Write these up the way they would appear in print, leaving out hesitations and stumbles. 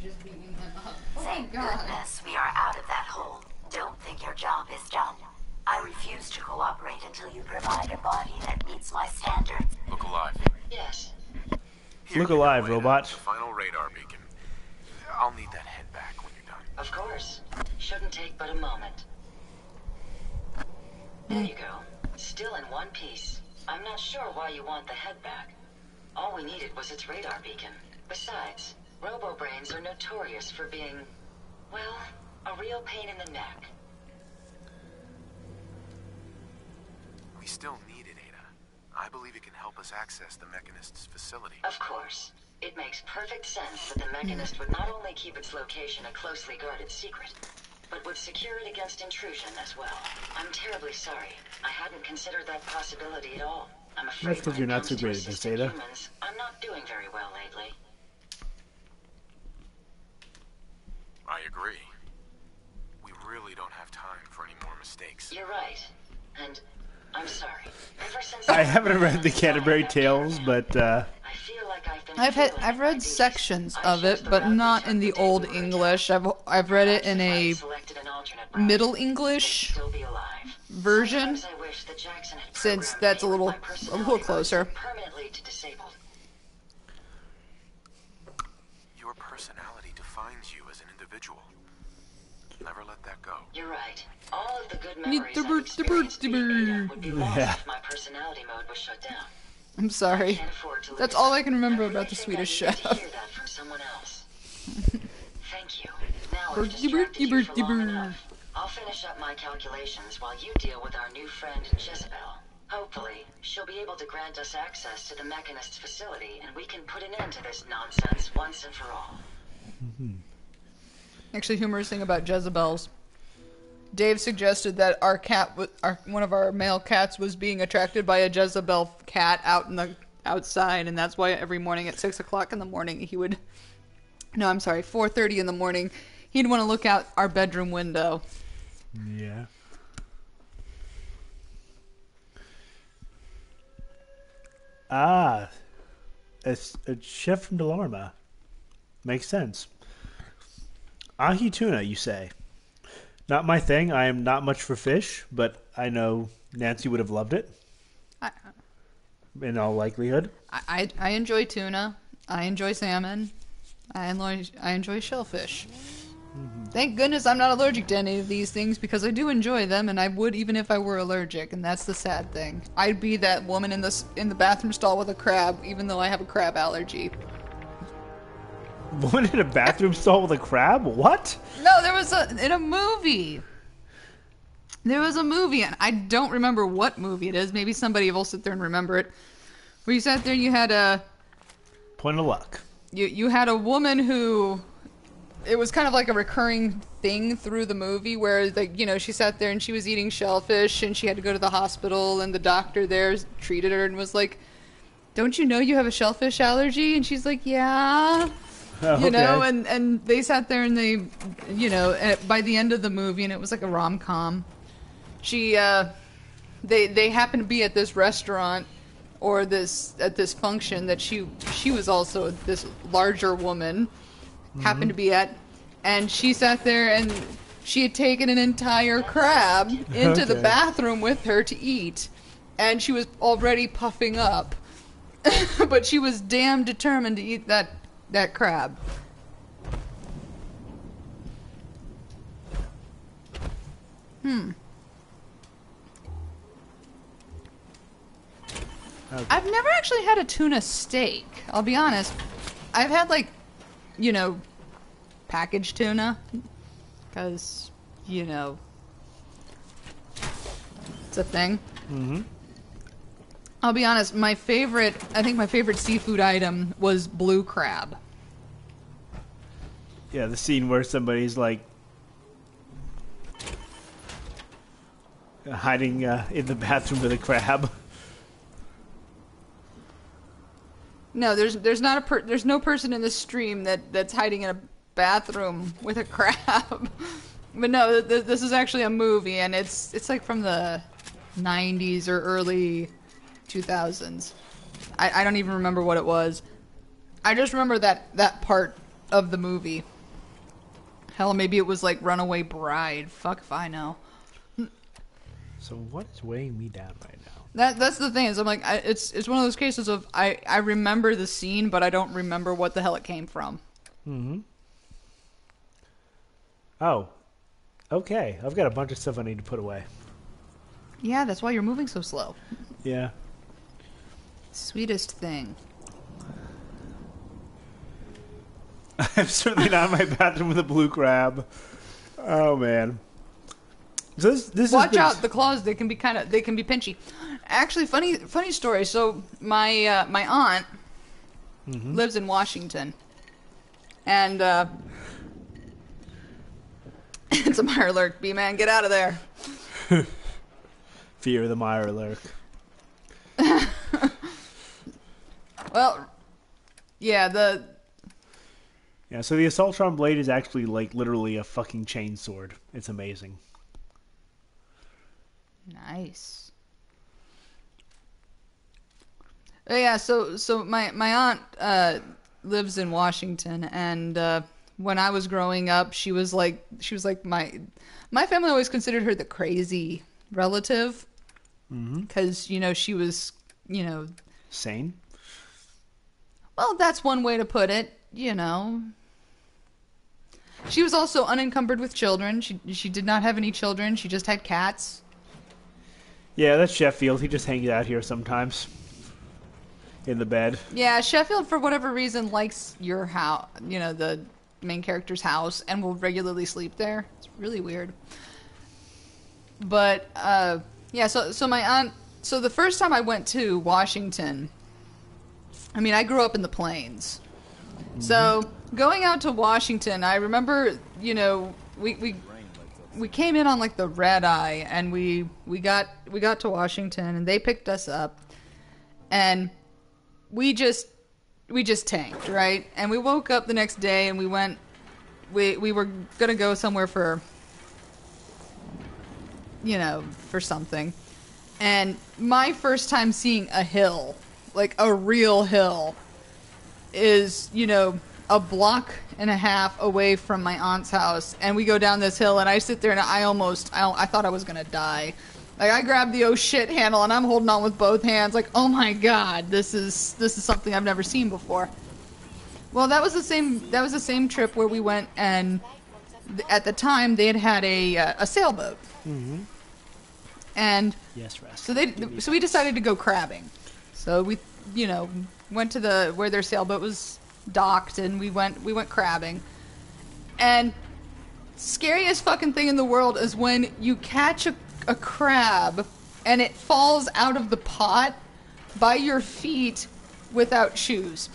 just beating him up. Oh Thank my god. goodness we are out of that hole. Don't think your job is done. I refuse to cooperate until you provide a body that meets my standards. Look alive. Yes. Here Look you go, alive, Ada. robot. The final radar beacon. I'll need that head back when you're done. Of course. Shouldn't take but a moment. There you go. Still in one piece. I'm not sure why you want the head back. All we needed was its radar beacon. Besides, robo-brains are notorious for being, well, a real pain in the neck. We still need it, Ada. I believe it can help us access the Mechanist's facility. Of course. It makes perfect sense that the Mechanist would not only keep its location a closely guarded secret, but would secure it against intrusion as well. I'm terribly sorry. I hadn't considered that possibility at all. I'm afraid That's 'cause when you're it not comes so to great at this, assisting Ada. humans, I'm not doing very well lately. I agree. We really don't have time for any more mistakes. You're right. And I'm sorry. Ever since I haven't read the Canterbury Tales, but I feel like I've read sections of it, but not in the Old English. I've read it in a Middle English version, since that's a little closer. Permanently to disabled. Your personality defines you as an individual. Never let that go. You're right. All of the good Need memories the I've bird, the bird, experienced the via Ada bird. would be lost Yeah. if my personality mode was shut down. I'm sorry. Can't afford to That's lose all it. I can remember I really about the think Swedish I needed chef. to hear that from someone else. Thank you. Now I've Birdie, distracted birdie, you for birdie, long bird. enough. I'll finish up my calculations while you deal with our new friend Jezebel. Hopefully, she'll be able to grant us access to the Mechanist's facility, and we can put an end to this nonsense once and for all. Actually, humorous thing about Jezebels. Dave suggested that our cat, one of our male cats, was being attracted by a Jezebel cat outside, and that's why every morning at 6 o'clock in the morning he would. No, I'm sorry, 4:30 in the morning, he'd want to look out our bedroom window. yeah. Ah, it's a chef from Delorma. Makes sense. Ahi tuna, you say? Not my thing. I am not much for fish, but I know Nancy would have loved it. In all likelihood. I enjoy tuna. I enjoy salmon. I enjoy shellfish. Thank goodness I'm not allergic to any of these things, because I do enjoy them, and I would even if I were allergic, and that's the sad thing. I'd be that woman in the bathroom stall with a crab, even though I have a crab allergy. Woman in a bathroom stall with a crab? What? No, there was in a movie. There was a movie, and I don't remember what movie it is. Maybe somebody will sit there and remember it. Where you sat there and you had a... Point of luck. You had a woman who... It was kind of like a recurring thing through the movie where, like, you know, she sat there and she was eating shellfish and she had to go to the hospital, and the doctor there treated her and was like, "Don't you know you have a shellfish allergy?" And she's like, "Yeah." Okay. You know, and they sat there and they, you know, by the end of the movie, and it was like a rom-com, they happened to be at this restaurant or at this function that she was also this larger woman happened to be at, and she sat there and she had taken an entire crab into the bathroom with her to eat, and she was already puffing up, but she was damn determined to eat that crab. Okay. I've never actually had a tuna steak, I'll be honest. I've had, like, you know, packaged tuna, because, you know, it's a thing. Mm-hmm. I'll be honest, I think my favorite seafood item was blue crab. Yeah, the scene where somebody's like hiding in the bathroom with a crab. No, there's no person in the stream that's hiding in a bathroom with a crab. But no, this is actually a movie, and it's like from the 90s or early 2000s. I don't even remember what it was. I just remember that part of the movie. Hell, maybe it was like Runaway Bride. Fuck if I know. So what is weighing me down right now? That's the thing is I'm like it's one of those cases of I remember the scene but I don't remember what the hell it came from. Mm-hmm. Oh. Okay. I've got a bunch of stuff I need to put away. Yeah, that's why you're moving so slow. Yeah. Sweetest thing. I'm certainly not in my bathroom with a blue crab. Oh man. So this Watch out, the claws, they can be pinchy. Actually, funny story. So my my aunt lives in Washington. And it's a mire lurk, B-man, get out of there. Fear the mire lurk. Well, yeah, so the Assaultron blade is actually like literally a fucking chainsword. It's amazing. Nice. Yeah, so my aunt lives in Washington, and when I was growing up, she was like my family always considered her the crazy relative, because she was Sane. Well, that's one way to put it. She was also unencumbered with children. She did not have any children. She just had cats. Yeah, that's Sheffield. He just hangs out here sometimes. In the bed. Yeah, Sheffield, for whatever reason, likes your house, the main character's house, and will regularly sleep there. It's really weird. But, yeah, so my aunt... So the first time I went to Washington... I mean, I grew up in the plains. So, going out to Washington, I remember, we came in on like the red eye, and we got to Washington, and they picked us up, and we just tanked, right? And we woke up the next day, and we were gonna go somewhere for something, and my first time seeing a hill, like a real hill, is a block and a half away from my aunt's house, and we go down this hill, and I sit there, and I thought I was gonna die. Like, I grabbed the oh shit handle, and I'm holding on with both hands, like, oh my god, this is something I've never seen before. Well, that was the same trip where we went, and at the time they had a sailboat. Mm-hmm. And yes, Russ. So we decided to go crabbing. So we went to where their sailboat was docked, and we went crabbing. And scariest fucking thing in the world is when you catch a crab and it falls out of the pot by your feet without shoes.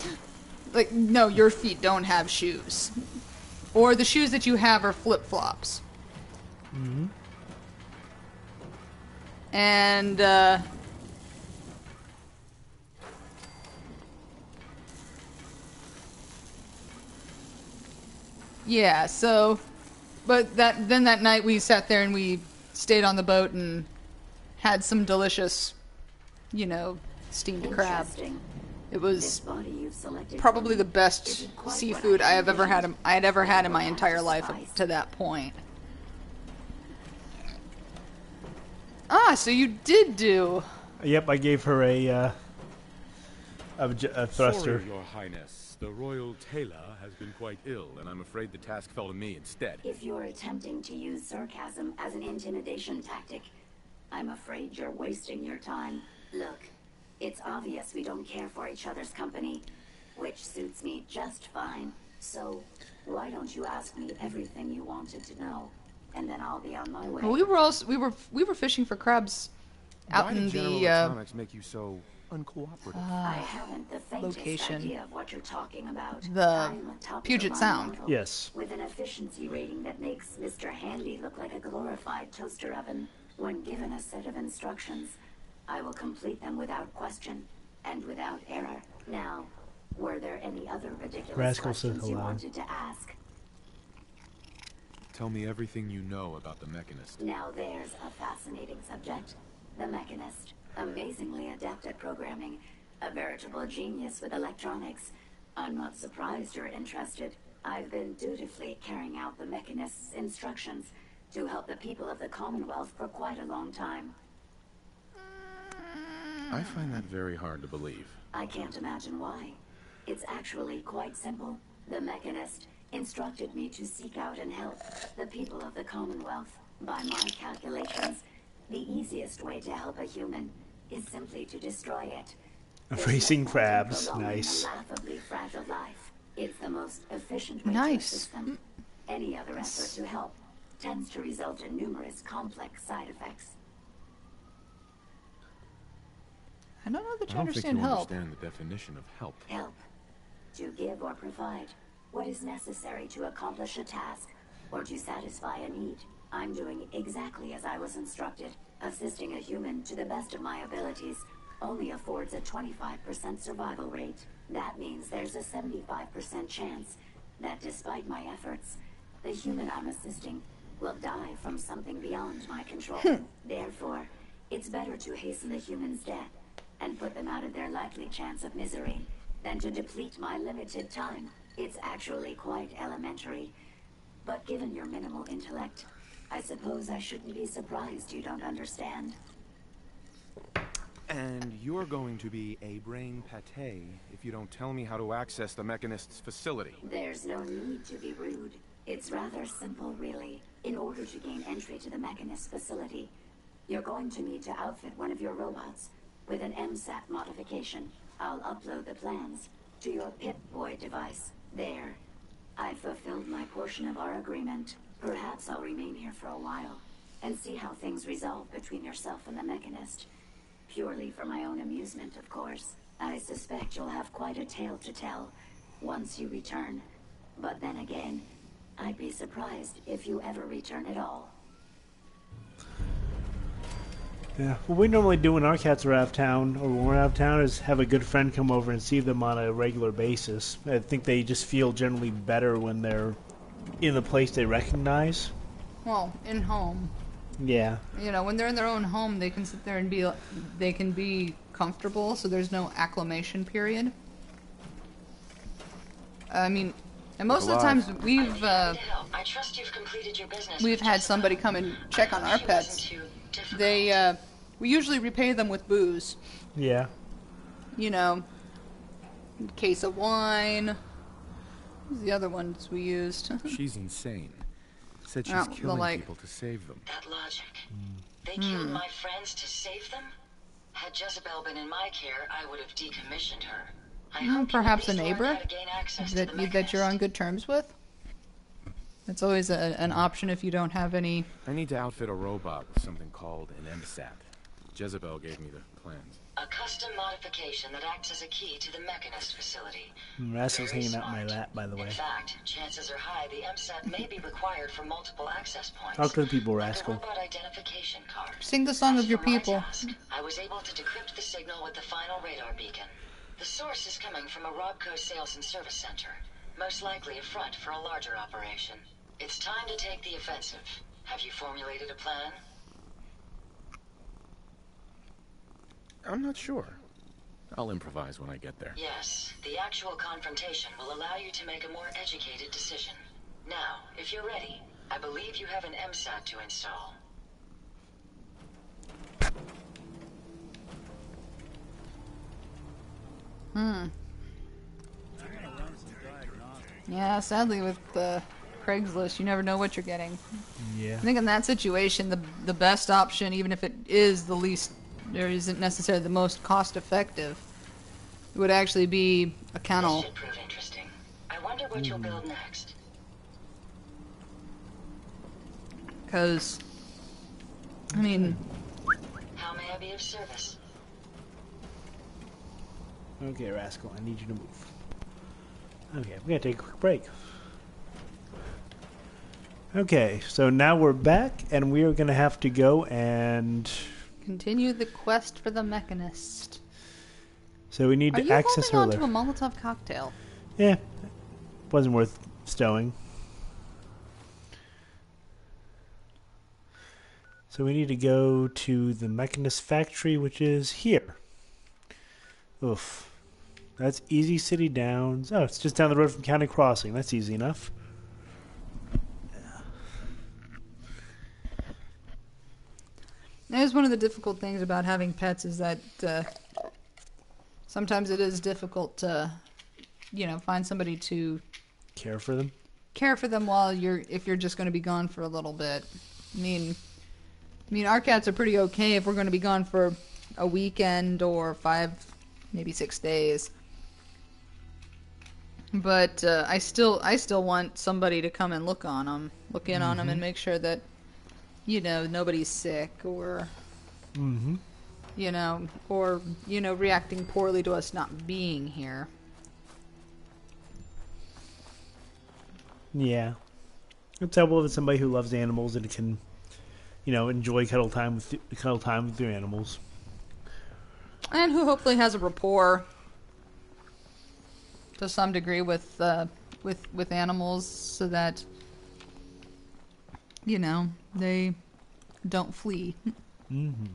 Like, no, your feet don't have shoes. Or the shoes that you have are flip-flops. Mm-hmm. And, yeah, so, but then that night we sat there and we stayed on the boat and had some delicious, steamed crab. It was probably the best seafood I had ever had in my entire life up to that point. Ah, so you did do. Yep, I gave her a thruster. Sorry, Your Highness. The royal tailor has been quite ill, and I'm afraid the task fell to me instead. If you're attempting to use sarcasm as an intimidation tactic, I'm afraid you're wasting your time. Look, it's obvious we don't care for each other's company, which suits me just fine. So, why don't you ask me everything you wanted to know, and then I'll be on my way. Well, we were fishing for crabs out in the electronics make you so uncooperative? I haven't the faintest location. idea of what you're talking about. The Puget Sound. Model, yes. With an efficiency rating that makes Mr. Handy look like a glorified toaster oven. When given a set of instructions, I will complete them without question and without error. Now, were there any other ridiculous questions you wanted to ask? Tell me everything you know about the Mechanist. Now there's a fascinating subject. The Mechanist. Amazingly adept at programming. A veritable genius with electronics. I'm not surprised you're interested. I've been dutifully carrying out the Mechanist's instructions to help the people of the Commonwealth for quite a long time. I find that very hard to believe. I can't imagine why. It's actually quite simple. The Mechanist instructed me to seek out and help the people of the Commonwealth. By my calculations, the easiest way to help a human is simply to destroy it. Racing crabs, Prolonging nice. a laughably fragile life. It's the most efficient way to Nice. assist them. Any other effort to help tends to result in numerous complex side effects. I don't know that I you don't think understand you help. understand the definition of help. Help. To give or provide what is necessary to accomplish a task or to satisfy a need. I'm doing exactly as I was instructed. Assisting a human to the best of my abilities only affords a 25% survival rate. That means there's a 75% chance that despite my efforts, the human I'm assisting will die from something beyond my control. Therefore, it's better to hasten the human's death and put them out of their likely chance of misery than to deplete my limited time. It's actually quite elementary. But given your minimal intellect, I suppose I shouldn't be surprised you don't understand. And you're going to be a brain pate if you don't tell me how to access the Mechanist's facility. There's no need to be rude. It's rather simple, really. In order to gain entry to the Mechanist facility, you're going to need to outfit one of your robots with an MSAT modification. I'll upload the plans to your Pip-Boy device. There. I've fulfilled my portion of our agreement. Perhaps I'll remain here for a while and see how things resolve between yourself and the Mechanist. Purely for my own amusement, of course. I suspect you'll have quite a tale to tell once you return. But then again, I'd be surprised if you ever return at all. Yeah, what we normally do when our cats are out of town, or when we're out of town, is have a good friend come over and see them on a regular basis. I think they just feel generally better when they're in the place they recognize. Well, in home. Yeah. You know, when they're in their own home, they can sit there and they can be comfortable, so there's no acclimation period. I mean, and most of the times we've I trust you've completed your business. we've had somebody come and check on our pets. We usually repay them with booze. Yeah. You know, a case of wine. What was the other ones we used? She's insane. Said she's Oh, killing like- people to save them. That logic. They killed my friends to save them? Had Jezebel been in my care, I would have decommissioned her. I hope you Perhaps at a least learned neighbor how to gain access to that the that you're on Mechanist. good terms with. That's always an option if you don't have any. I need to outfit a robot with something called an MSAT. Jezebel gave me the plans. A custom modification that acts as a key to the Mechanist facility. Rascal's Very hanging out in my smart. lap, by the way. In fact, chances are high the MSAT may be required for multiple access points. Talk to the people, like a Rascal. robot identification card. Sing the song As of your for my people. task, I was able to decrypt the signal with the final radar beacon. The source is coming from a Robco sales and service center, most likely a front for a larger operation. It's time to take the offensive. Have you formulated a plan? I'm not sure. I'll improvise when I get there. Yes, the actual confrontation will allow you to make a more educated decision. Now, if you're ready, I believe you have an MSAT to install. Yeah, sadly with Craigslist, you never know what you're getting. Yeah. I think in that situation, the best option, even if it is the least, or isn't necessarily the most cost effective, would actually be a kennel. This should prove interesting. I wonder what you'll build next. Because, I mean, How may I be of service? Okay, Rascal, I need you to move. Okay, we gotta take a quick break. Okay, so now we're back, and we are gonna have to go and... continue the quest for the Mechanist. So we need Are to you access her holding on lair. to a Molotov cocktail? Yeah, wasn't worth stowing. So we need to go to the Mechanist factory, which is here. Oof. That's Easy City Downs. Oh, it's just down the road from County Crossing. That's easy enough. That is one of the difficult things about having pets is that sometimes it is difficult to, find somebody to Care for them? care for them if you're just going to be gone for a little bit. I mean, our cats are pretty okay if we're going to be gone for a weekend or 5, maybe 6 days. But I still want somebody to come and look in on them, and make sure that nobody's sick or reacting poorly to us not being here. Yeah. It's helpful with somebody who loves animals and can, enjoy cuddle time with your animals. And who hopefully has a rapport to some degree with animals, so that they don't flee. Mm-hmm.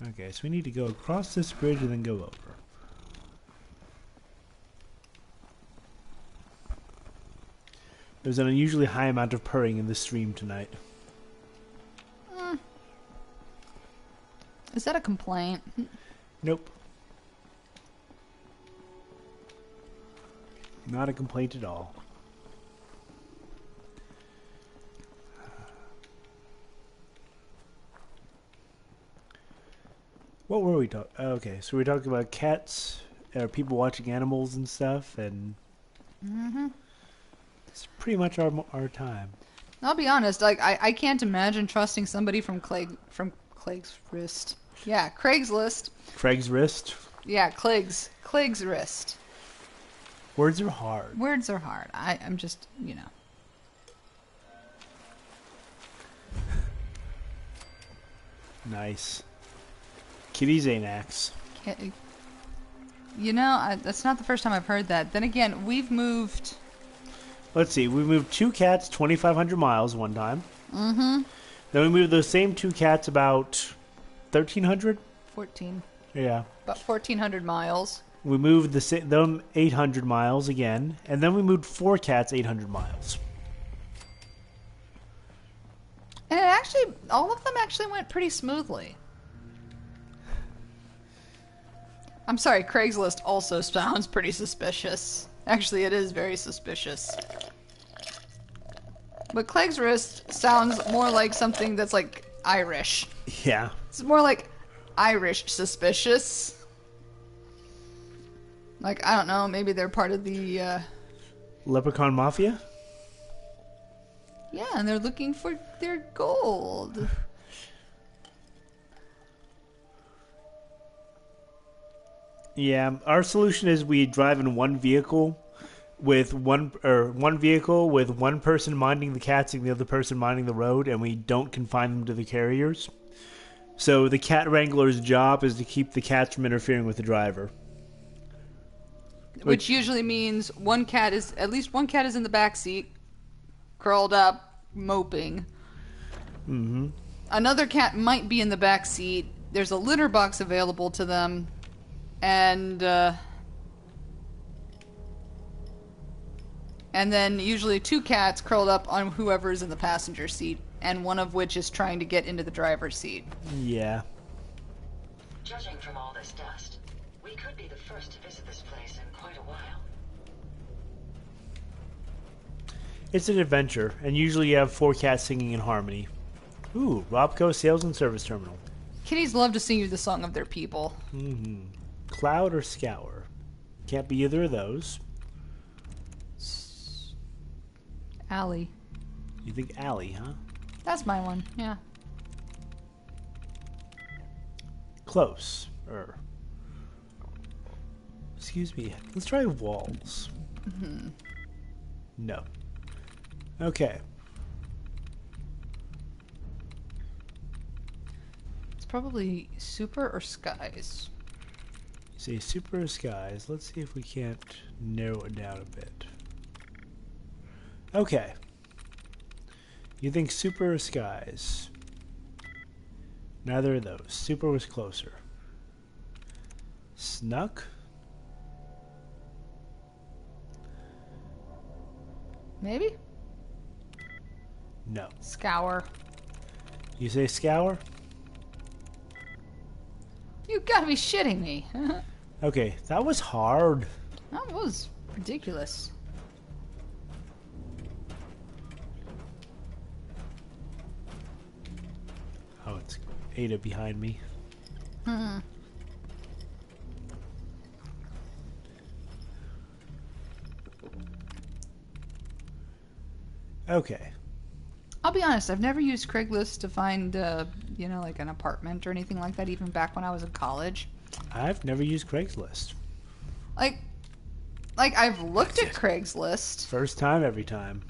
Okay, so we need to go across this bridge and then go over. There's an unusually high amount of purring in the stream tonight. Is that a complaint? Nope. Not a complaint at all. What were we talking? Okay, so we talking about cats, or people watching animals and stuff, and it's pretty much our time. I'll be honest. I can't imagine trusting somebody from Craigslist. Yeah, Craigslist. Craig's wrist. Yeah, Craig's wrist. Words are hard. Words are hard. I'm just, Nice. Kitty Xanax. That's not the first time I've heard that. Then again, we've moved... Let's see. We moved 2 cats 2,500 miles one time. Mm-hmm. Then we moved those same 2 cats about 1,300? 14. Yeah. About 1,400 miles. We moved them 800 miles again. And then we moved 4 cats 800 miles. And all of them actually went pretty smoothly. I'm sorry, Craigslist also sounds pretty suspicious. Actually, it is very suspicious. But Craigslist sounds more like something that's like Irish. Yeah. It's more like Irish suspicious. Like, I don't know, maybe they're part of the... Leprechaun Mafia? Yeah, and they're looking for their gold. Yeah, our solution is we drive in one vehicle with one person minding the cats and the other person minding the road, and we don't confine them to the carriers. So the cat wrangler's job is to keep the cats from interfering with the driver. Which usually means at least one cat is in the back seat, curled up, moping. Mm-hmm. Another cat might be in the back seat. There's a litter box available to them. And then usually 2 cats curled up on whoever's in the passenger seat, and one of which is trying to get into the driver's seat. Yeah. Judging from all this dust, we could be the first to visit this place in quite a while. It's an adventure, and usually you have 4 cats singing in harmony. Ooh, Robco Sales and Service Terminal. Kitties love to sing you the song of their people. Mm-hmm. Cloud or Scour? Can't be either of those. Allie. You think Allie, huh? That's my one, yeah. Close. Excuse me. Let's try Walls. Mm-hmm. No. Okay. It's probably Super or Skies. Say Super or Skies. Let's see if we can't narrow it down a bit. Okay. You think Super or Skies? Neither of those. Super was closer. Snuck? Maybe? No. Scour. You say scour? You gotta be shitting me. Okay, that was hard. That was ridiculous. Oh, it's Ada behind me. Okay. I'll be honest, I've never used Craigslist to find, like an apartment or anything like that, even back when I was in college. I've never used Craigslist. Like I've looked at Craigslist. First time, every time.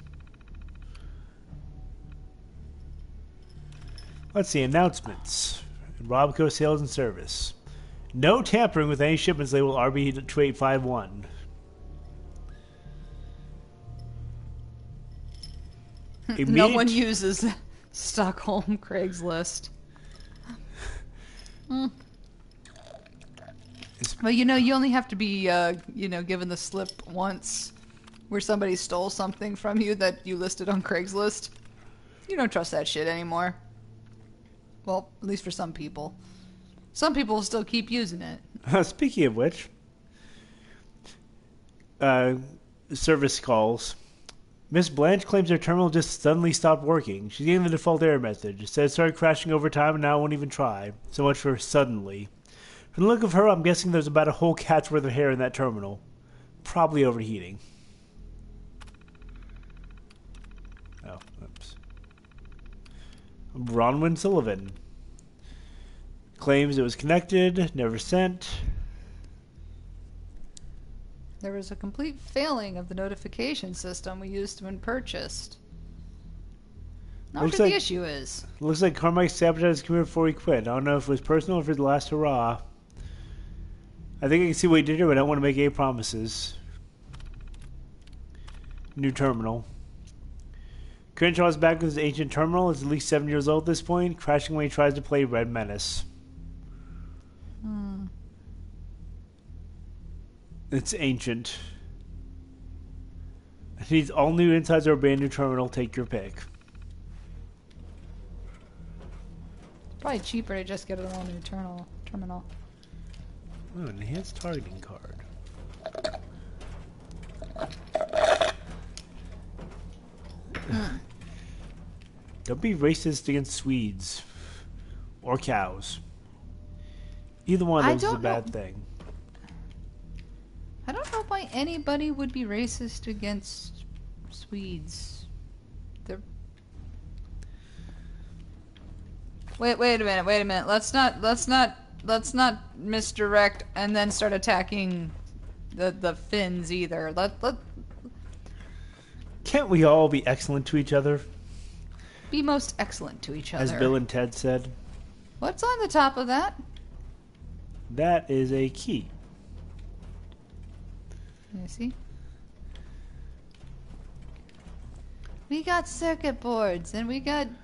Let's see, announcements. Robco Sales and Service. No tampering with any shipments labeled RB2851. No one uses Stockholm Craigslist. But you only have to be, given the slip once where somebody stole something from you that you listed on Craigslist. You don't trust that shit anymore. Well, at least for some people. Some people still keep using it. Speaking of which, service calls. Miss Blanche claims her terminal just suddenly stopped working. She's getting the default error message. It says it started crashing over time and now it won't even try. So much for suddenly. From the look of her, I'm guessing there's about a whole cat's worth of hair in that terminal. Probably overheating. Oh, oops. Bronwyn Sullivan claims it was connected, never sent. There was a complete failing of the notification system we used when purchased. Not Looks sure like- the issue is. Looks like Carmike sabotaged his computer before he quit. I don't know if it was personal or if it was the last hurrah. I think I can see what he did here, but I don't want to make any promises. New terminal. Crenshaw is back with his ancient terminal. It's at least 7 years old at this point, crashing when he tries to play Red Menace. It's ancient. It needs all new insides or a brand new terminal. Take your pick. Probably cheaper to just get a all new terminal. Oh, enhanced targeting card. Don't be racist against Swedes. Or cows. Either one of those is a bad thing. I don't know why anybody would be racist against Swedes. They're... Wait a minute. Let's not misdirect and then start attacking the Finns either. Can't we all be excellent to each other? Be most excellent to each other. As Bill and Ted said. What's on the top of that? That is a key. Let me see. We got circuit boards and we got... What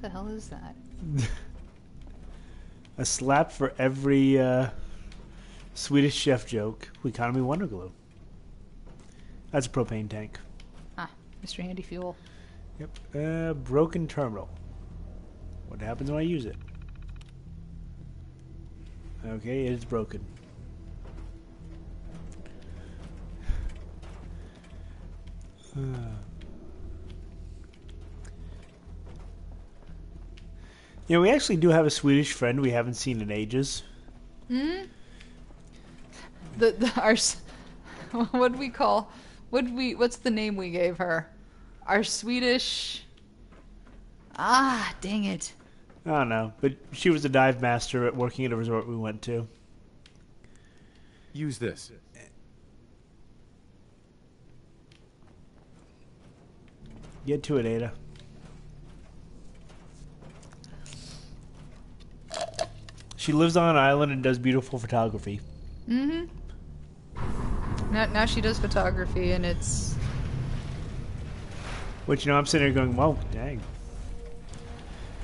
the hell is that? A slap for every Swedish chef joke. Economy Wonder Glue. That's a propane tank. Ah, Mr. Handy Fuel. Yep. Broken terminal. What happens when I use it? Okay, it is broken. We actually do have a Swedish friend we haven't seen in ages. Hmm? What do we call... What's the name we gave her? Our Swedish... Ah, dang it. I don't know, but she was a dive master at working at a resort we went to. Use this. Get to it, Ada. She lives on an island and does beautiful photography. Mm-hmm. Now she does photography, and it's... Which, I'm sitting here going, well, dang.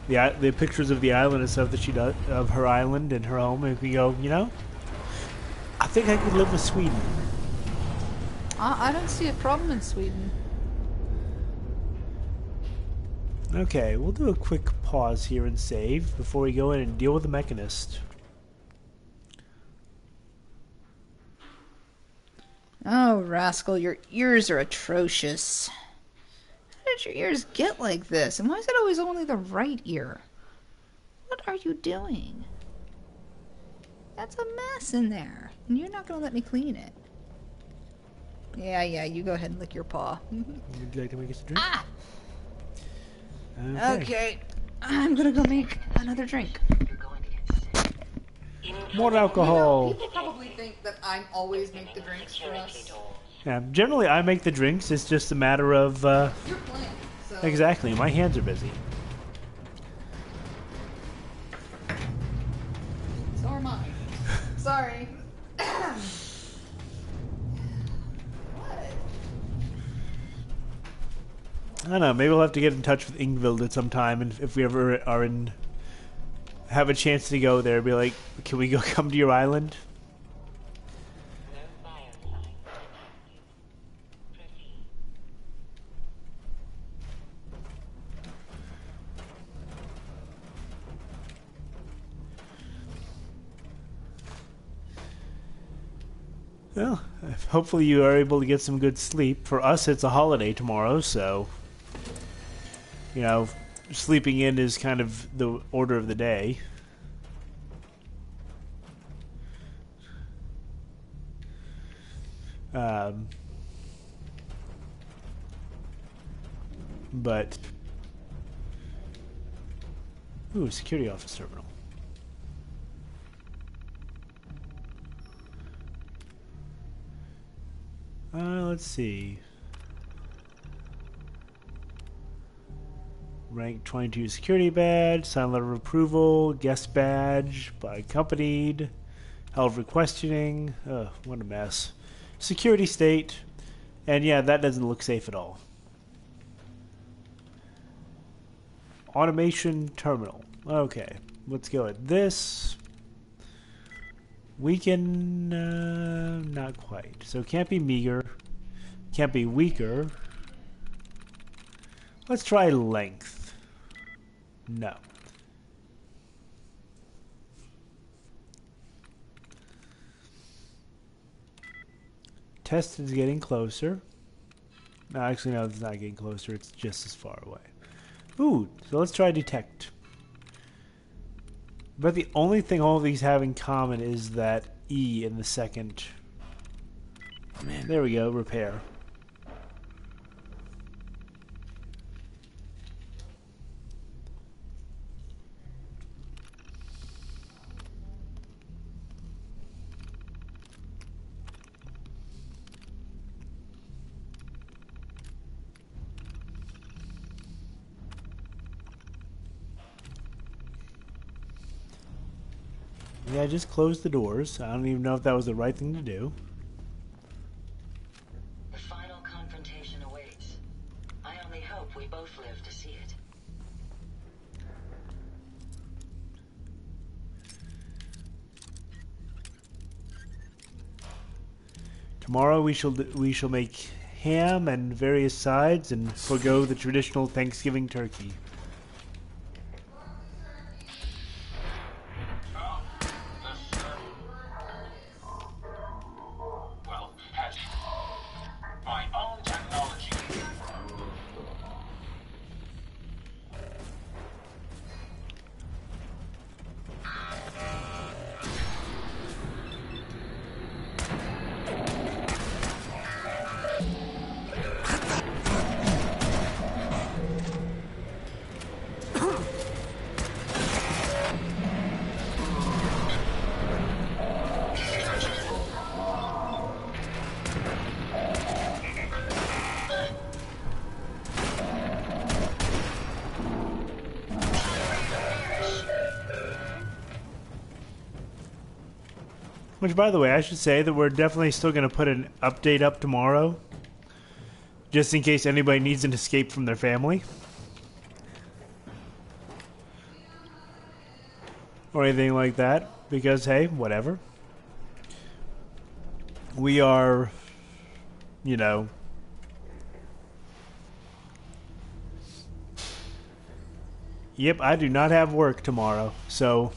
the pictures of the island and stuff that she does of her island and her home, and we go, you know, I think I could live with Sweden. I don't see a problem in Sweden. Okay, we'll do a quick pause here and save before we go in and deal with the Mechanist. Oh, rascal, your ears are atrocious. How did your ears get like this? And why is it always only the right ear? What are you doing? That's a mess in there. And you're not going to let me clean it. Yeah, you go ahead and lick your paw. Would you like to make us a drink? Ah! Okay. Okay. I'm going to go make another drink. You're going to get sick. More alcohol. People probably think that I always make the drinks for us. Yeah, generally I make the drinks. It's just a matter of You're playing, so... exactly. My hands are busy. So are mine. Sorry. I don't know. Maybe we'll have to get in touch with Ingvild at some time, and if we ever are in, have a chance to go there, be like, can we go come to your island? Well, hopefully you are able to get some good sleep. For us, it's a holiday tomorrow, so, you know, sleeping in is kind of the order of the day. But, ooh, security office terminal. Let's see. Rank 22 security badge, sign letter of approval, guest badge, by accompanied, held for questioning. Ugh, what a mess. Security state, and yeah, that doesn't look safe at all. Automation terminal. Okay, let's go at this. We can, not quite. So it can't be meager, can't be weaker. Let's try length. No. Test is getting closer. No, actually, no, it's not getting closer. It's just as far away. Ooh, so let's try detect. But the only thing all of these have in common is that E in the second. There we go, repair. Yeah, I just closed the doors. I don't even know if that was the right thing to do. The final confrontation awaits. I only hope we both live to see it. Tomorrow we shall make ham and various sides and forgo the traditional Thanksgiving turkey. Which, by the way, I should say that we're definitely still going to put an update up tomorrow, just in case anybody needs an escape from their family. or anything like that, because, hey, whatever. We are, you know... Yep, I do not have work tomorrow, so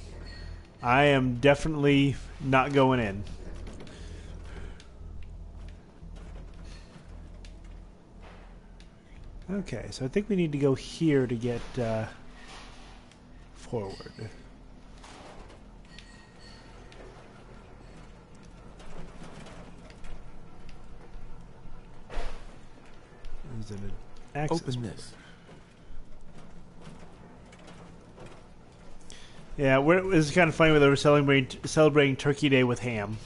I am definitely not going in. Okay, so I think we need to go here to get forward. Is it an access Open point? this. Yeah, it's kind of funny when they were celebrating Turkey Day with ham.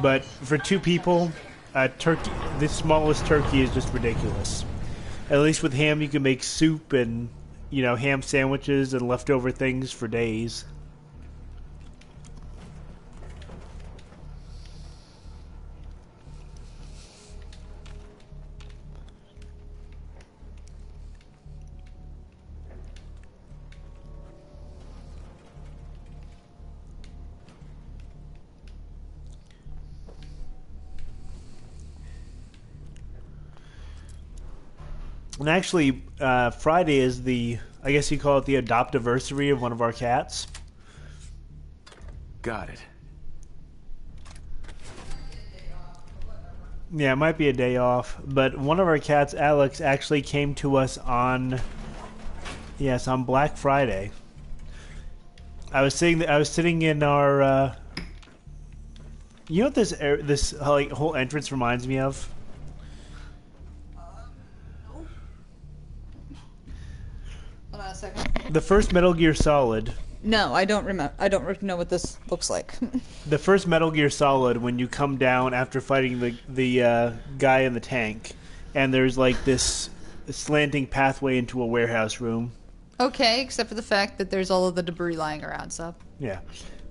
But for two people, turkey, the smallest turkey is just ridiculous. At least with ham, you can make soup and, you know, ham sandwiches and leftover things for days. And actually, Friday is I guess you call it the adoptiversary of one of our cats. Got it. Yeah, it might be a day off, but one of our cats, Alex, actually came to us on Black Friday. I was sitting in our, you know what this like whole entrance reminds me of? Hold on a second. The first Metal Gear Solid. No, I don't remember. I don't know what this looks like. The first Metal Gear Solid, when you come down after fighting the guy in the tank, and there's like this slanting pathway into a warehouse room. Okay, except for the fact that there's all of the debris lying around, so. Yeah.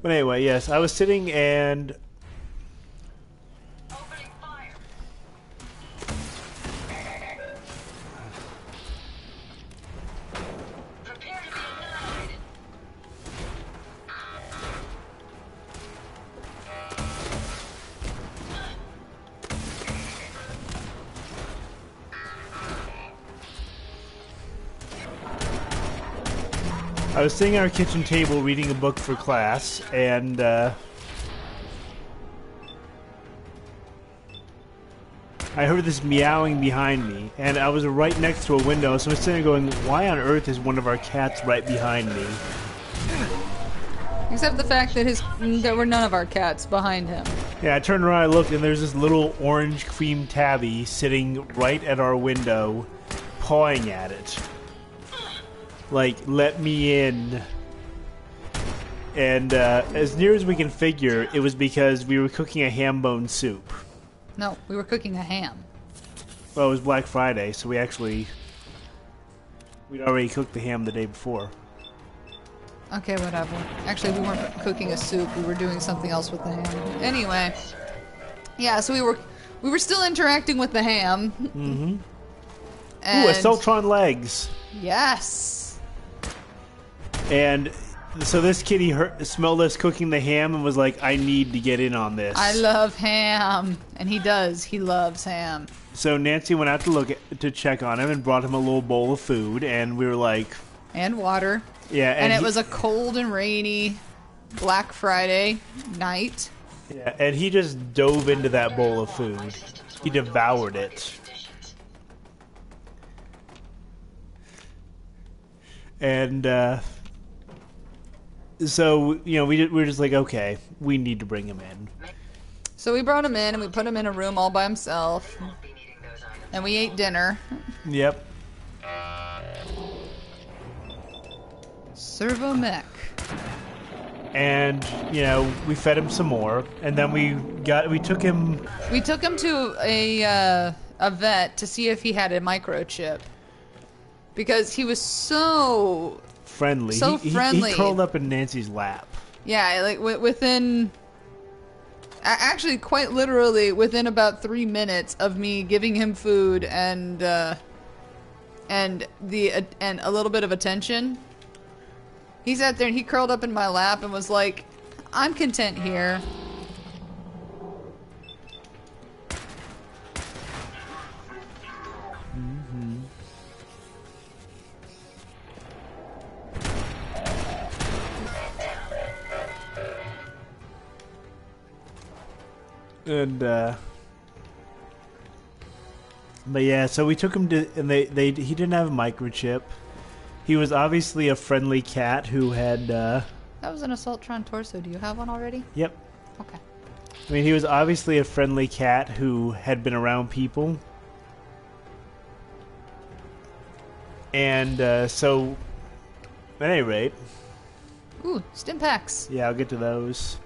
But anyway, yes, I was sitting and... Opening fire. Prepare to be annihilated. I was sitting at our kitchen table reading a book for class, and I heard this meowing behind me, and I was right next to a window, so I was sitting there going, why on earth is one of our cats right behind me? Except the fact that there were none of our cats behind him. Yeah, I turned around, I looked, and there's this little orange cream tabby sitting right at our window, pawing at it. Like, let me in. And as near as we can figure, it was because we were cooking a ham bone soup. No, we were cooking a ham. Well, it was Black Friday, so we'd already cooked the ham the day before. Okay, whatever. Actually, we weren't cooking a soup. We were doing something else with the ham. Anyway. Yeah, so we were still interacting with the ham. Mm-hmm. Ooh, And a Celtron legs. yes. And so this kitty smelled us cooking the ham and was like, I need to get in on this. I love ham. And he does. He loves ham. So Nancy went out to check on him and brought him a little bowl of food, and we were like... And water. Yeah, And it was a cold and rainy Black Friday night. Yeah, and he just dove into that bowl of food. He devoured it. And, so, you know, we were just like, okay, we need to bring him in. So we brought him in and we put him in a room all by himself. And we ate dinner. Yep. Servo mech. And, you know, we fed him some more, and then we took him... We took him to a vet to see if he had a microchip. Because he was so... friendly. So friendly. He curled up in Nancy's lap. Yeah, like within... Actually, quite literally, within about 3 minutes of me giving him food and a little bit of attention, He sat there and he curled up in my lap and was like, I'm content here. And but yeah, so we took him to, and he didn't have a microchip. He was obviously a friendly cat who had That was an Assaultron torso. Do you have one already? Yep. Okay. I mean, he was obviously a friendly cat who had been around people. And so at any rate, Ooh, stim packs. yeah, I'll get to those.